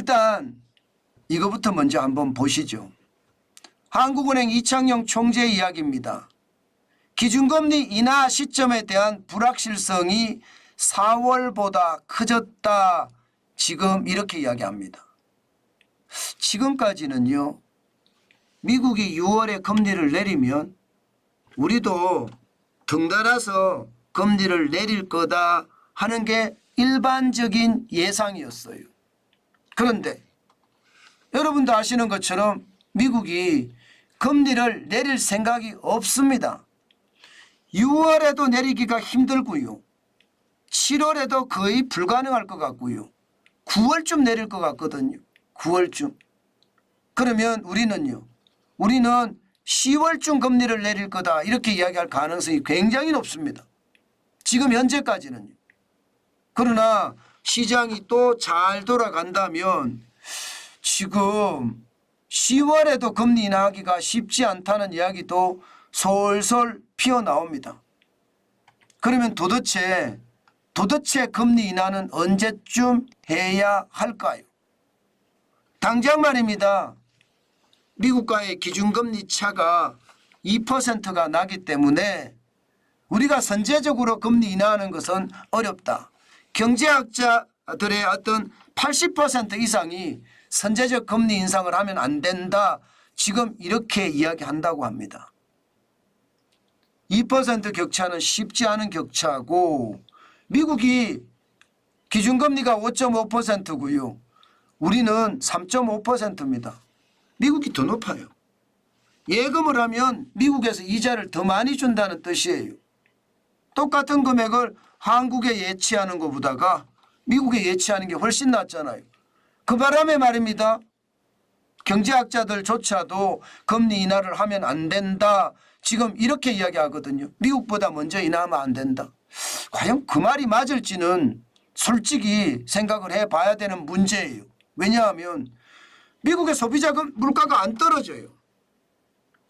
일단 이거부터 먼저 한번 보시죠. 한국은행 이창용 총재 이야기입니다. 기준금리 인하 시점에 대한 불확실성이 4월보다 커졌다. 지금 이렇게 이야기합니다. 지금까지는요. 미국이 6월에 금리를 내리면 우리도 덩달아서 금리를 내릴 거다 하는 게 일반적인 예상이었어요. 그런데 여러분도 아시는 것처럼 미국이 금리를 내릴 생각이 없습니다. 6월에도 내리기가 힘들고요. 7월에도 거의 불가능할 것 같고요. 9월쯤 내릴 것 같거든요. 9월쯤. 그러면 우리는요. 우리는 10월쯤 금리를 내릴 거다 이렇게 이야기할 가능성이 굉장히 높습니다. 지금 현재까지는요. 그러나 시장이 또 잘 돌아간다면 지금 10월에도 금리 인하하기가 쉽지 않다는 이야기도 솔솔 피어나옵니다. 그러면 도대체 금리 인하는 언제쯤 해야 할까요? 당장 말입니다. 미국과의 기준금리 차가 2%가 나기 때문에 우리가 선제적으로 금리 인하하는 것은 어렵다. 경제학자들의 어떤 80% 이상이 선제적 금리 인상을 하면 안 된다. 지금 이렇게 이야기한다고 합니다. 2% 격차는 쉽지 않은 격차고 미국이 기준금리가 5.5%고요. 우리는 3.5%입니다. 미국이 더 높아요. 예금을 하면 미국에서 이자를 더 많이 준다는 뜻이에요. 똑같은 금액을 한국에 예치하는 것보다가 미국에 예치하는 게 훨씬 낫잖아요. 그 바람에 말입니다. 경제학자들조차도 금리 인하를 하면 안 된다. 지금 이렇게 이야기하거든요. 미국보다 먼저 인하하면 안 된다. 과연 그 말이 맞을지는 솔직히 생각을 해봐야 되는 문제예요. 왜냐하면 미국의 소비자 물가가 안 떨어져요.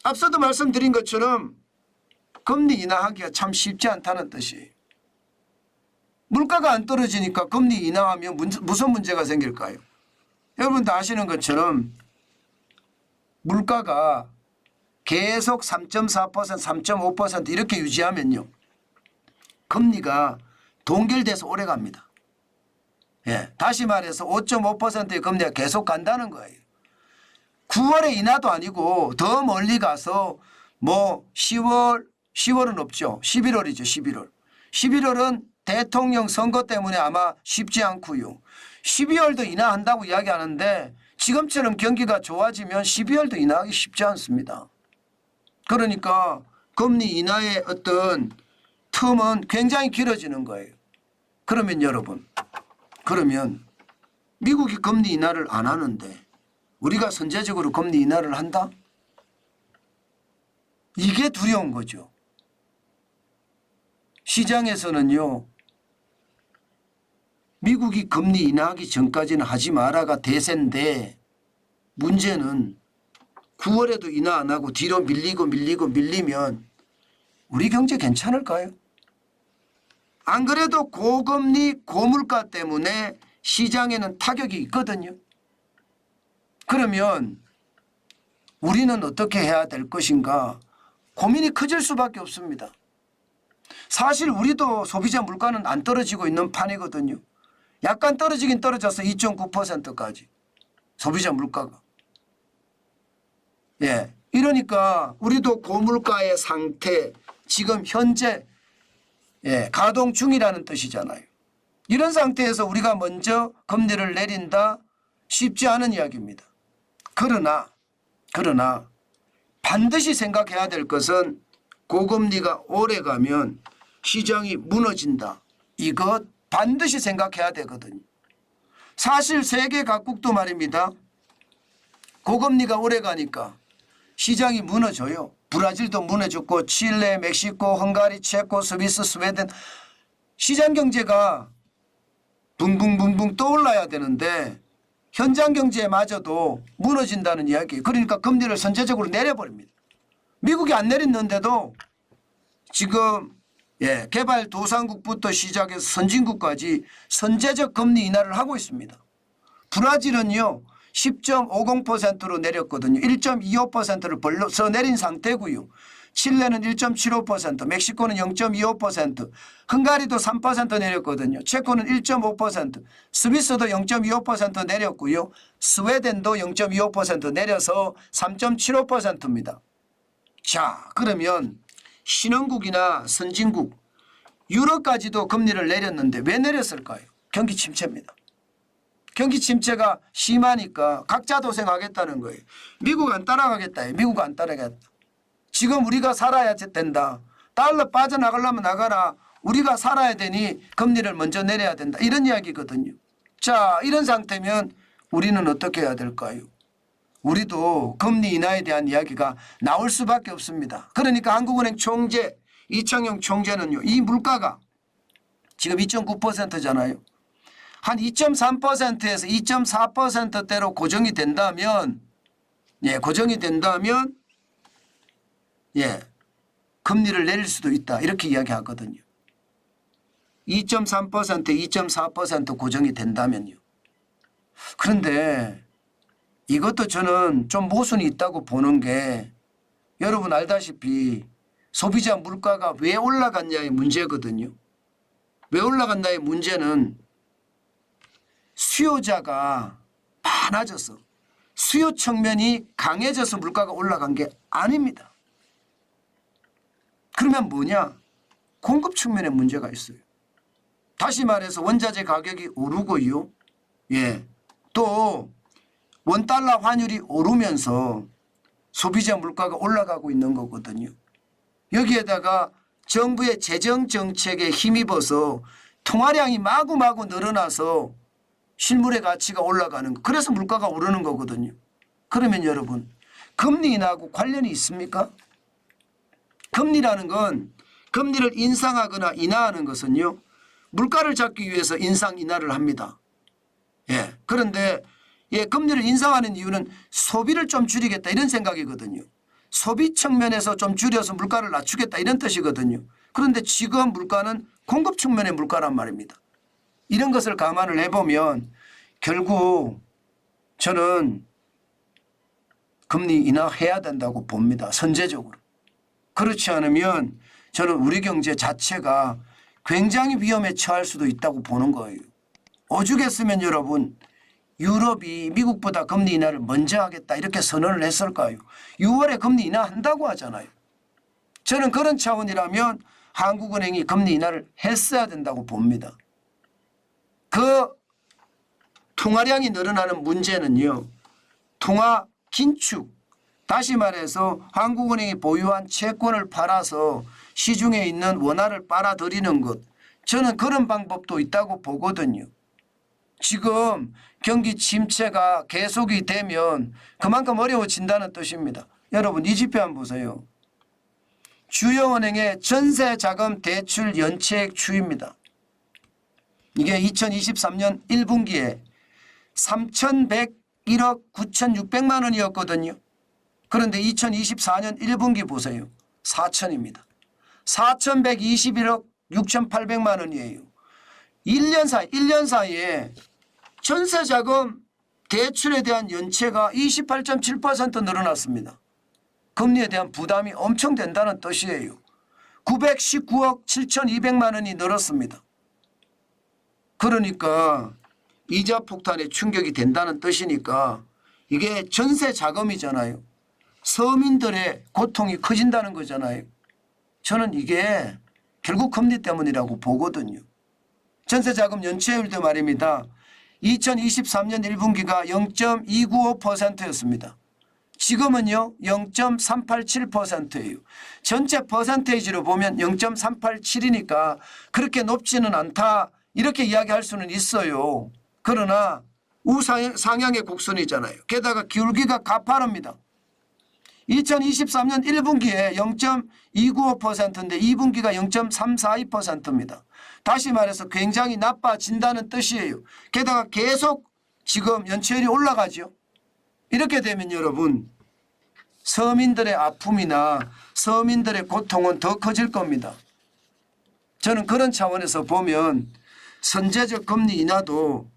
앞서도 말씀드린 것처럼 금리 인하하기가 참 쉽지 않다는 뜻이에요. 물가가 안 떨어지니까 금리 인하하면 무슨 문제가 생길까요? 여러분도 아시는 것처럼 물가가 계속 3.4%, 3.5% 이렇게 유지하면요. 금리가 동결돼서 오래 갑니다. 예, 다시 말해서 5.5%의 금리가 계속 간다는 거예요. 9월에 인하도 아니고 더 멀리 가서 뭐 10월은 없죠. 11월이죠. 11월. 11월은 대통령 선거 때문에 아마 쉽지 않고요. 12월도 인하한다고 이야기하는데 지금처럼 경기가 좋아지면 12월도 인하하기 쉽지 않습니다. 그러니까 금리 인하의 어떤 텀은 굉장히 길어지는 거예요. 그러면 여러분, 그러면 미국이 금리 인하를 안 하는데 우리가 선제적으로 금리 인하를 한다? 이게 두려운 거죠. 시장에서는요. 미국이 금리 인하하기 전까지는 하지 마라가 대세인데 문제는 9월에도 인하 안 하고 뒤로 밀리면 우리 경제 괜찮을까요? 안 그래도 고금리 고물가 때문에 시장에는 타격이 있거든요. 그러면 우리는 어떻게 해야 될 것인가 고민이 커질 수밖에 없습니다. 사실 우리도 소비자 물가는 안 떨어지고 있는 판이거든요. 약간 떨어지긴 떨어져서 2.9%까지 소비자 물가가. 예, 이러니까 우리도 고물가의 상태 지금 현재 가동 중이라는 뜻이잖아요. 이런 상태에서 우리가 먼저 금리를 내린다 쉽지 않은 이야기입니다. 그러나 반드시 생각해야 될 것은 고금리가 오래가면 시장이 무너진다. 이것 반드시 생각해야 되거든요. 사실 세계 각국도 말입니다. 고금리가 오래가니까 시장이 무너져요. 브라질도 무너졌고 칠레, 멕시코, 헝가리, 체코, 스위스, 스웨덴 시장 경제가 붕붕붕붕 떠올라야 되는데 현장 경제마저도 무너진다는 이야기예요. 그러니까 금리를 선제적으로 내려버립니다. 미국이 안 내렸는데도 지금 개발도상국부터 시작해서 선진국까지 선제적 금리 인하를 하고 있습니다. 브라질은요 10.50%로 내렸거든요. 1.25%를 벌써 내린 상태고요. 칠레는 1.75%, 멕시코는 0.25%, 헝가리도 3% 내렸거든요. 체코는 1.5%, 스위스도 0.25% 내렸고요. 스웨덴도 0.25% 내려서 3.75%입니다. 자, 그러면 신흥국이나 선진국, 유럽까지도 금리를 내렸는데 왜 내렸을까요? 경기 침체입니다. 경기 침체가 심하니까 각자 도생하겠다는 거예요. 미국 안 따라가겠다. 미국 안 따라가겠다. 지금 우리가 살아야 된다. 달러 빠져나가려면 나가라. 우리가 살아야 되니 금리를 먼저 내려야 된다. 이런 이야기거든요. 자, 이런 상태면 우리는 어떻게 해야 될까요? 우리도 금리 인하에 대한 이야기가 나올 수밖에 없습니다. 그러니까 한국은행 총재 이창용 총재는요. 이 물가가 지금 2.9%잖아요. 한 2.3%에서 2.4%대로 고정이 된다면 금리를 내릴 수도 있다. 이렇게 이야기하거든요. 2.3%, 2.4% 고정이 된다면요. 그런데 이것도 저는 좀 모순이 있다고 보는 게 여러분 알다시피 소비자 물가가 왜 올라갔냐의 문제거든요. 왜 올라갔나의 문제는 수요자가 많아져서 수요 측면이 강해져서 물가가 올라간 게 아닙니다. 그러면 뭐냐? 공급 측면에 문제가 있어요. 다시 말해서 원자재 가격이 오르고요. 또 원달러 환율이 오르면서 소비자 물가가 올라가고 있는 거거든요. 여기에다가 정부의 재정 정책에 힘입어서 통화량이 마구마구 늘어나서 실물의 가치가 올라가는 거. 그래서 물가가 오르는 거거든요. 그러면 여러분 금리 인하하고 관련이 있습니까? 금리라는 건 금리를 인상하거나 인하하는 것은요. 물가를 잡기 위해서 인상 인하를 합니다. 그런데 금리를 인상하는 이유는 소비를 좀 줄이겠다 이런 생각이거든요. 소비 측면에서 좀 줄여서 물가를 낮추겠다 이런 뜻이거든요. 그런데 지금 물가는 공급 측면의 물가란 말입니다. 이런 것을 감안을 해보면 결국 저는 금리 인하해야 된다고 봅니다. 선제적으로. 그렇지 않으면 저는 우리 경제 자체가 굉장히 위험에 처할 수도 있다고 보는 거예요. 오죽했으면 여러분 유럽이 미국보다 금리 인하를 먼저 하겠다 이렇게 선언을 했을까요? 6월에 금리 인하한다고 하잖아요. 저는 그런 차원이라면 한국은행이 금리 인하를 했어야 된다고 봅니다. 그 통화량이 늘어나는 문제는요. 통화 긴축. 다시 말해서 한국은행이 보유한 채권을 팔아서 시중에 있는 원화를 빨아들이는 것. 저는 그런 방법도 있다고 보거든요. 지금 경기 침체가 계속이 되면 그만큼 어려워진다는 뜻입니다. 여러분 이 지표 한번 보세요. 주요 은행의 전세자금 대출 연체액 추이입니다. 이게 2023년 1분기에 3,101억 9,600만 원이었거든요. 그런데 2024년 1분기 보세요. 4천입니다. 4,121억 6,800만 원이에요. 1년 사이에 전세자금 대출에 대한 연체가 28.7% 늘어났습니다. 금리에 대한 부담이 엄청 된다는 뜻이에요. 919억 7,200만 원이 늘었습니다. 그러니까 이자 폭탄에 충격이 된다는 뜻이니까 이게 전세 자금이잖아요. 서민들의 고통이 커진다는 거잖아요. 저는 이게 결국 금리 때문이라고 보거든요. 전세자금 연체율도 말입니다. 2023년 1분기가 0.295%였습니다. 지금은요 0.387%예요. 전체 퍼센테이지로 보면 0.387이니까 그렇게 높지는 않다 이렇게 이야기할 수는 있어요. 그러나 우상향의 곡선이잖아요. 게다가 기울기가 가파릅니다. 2023년 1분기에 0.295%인데 2분기가 0.342%입니다. 다시 말해서 굉장히 나빠진다는 뜻이에요. 게다가 계속 지금 연체율이 올라가죠. 이렇게 되면 여러분 서민들의 아픔이나 서민들의 고통은 더 커질 겁니다. 저는 그런 차원에서 보면 선제적 금리 인하도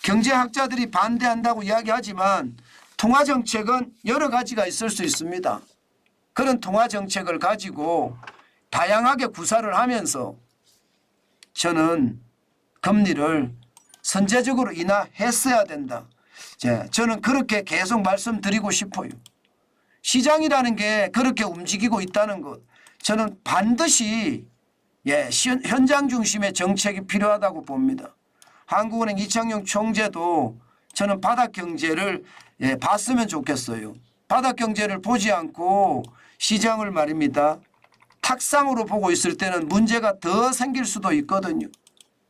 경제학자들이 반대한다고 이야기하지만 통화정책은 여러 가지가 있을 수 있습니다. 그런 통화정책을 가지고 다양하게 구사를 하면서 저는 금리를 선제적으로 인하했어야 된다. 저는 그렇게 계속 말씀드리고 싶어요. 시장이라는 게 그렇게 움직이고 있다는 것, 저는 반드시 현장 중심의 정책이 필요하다고 봅니다. 한국은행 이창용 총재도 저는 바닥 경제를 봤으면 좋겠어요. 바닥 경제를 보지 않고 시장을 말입니다. 탁상으로 보고 있을 때는 문제가 더 생길 수도 있거든요.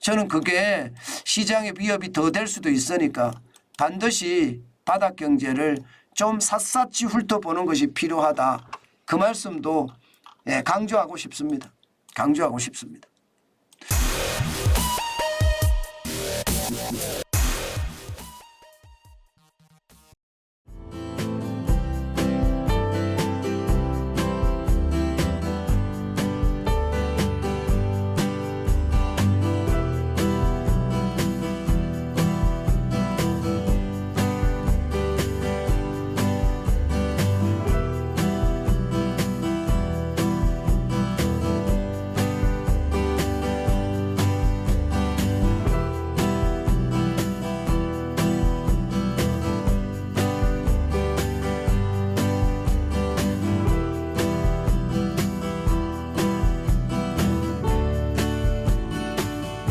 저는 그게 시장의 위협이 더 될 수도 있으니까 반드시 바닥 경제를 좀 샅샅이 훑어보는 것이 필요하다. 그 말씀도 강조하고 싶습니다. 강조하고 싶습니다.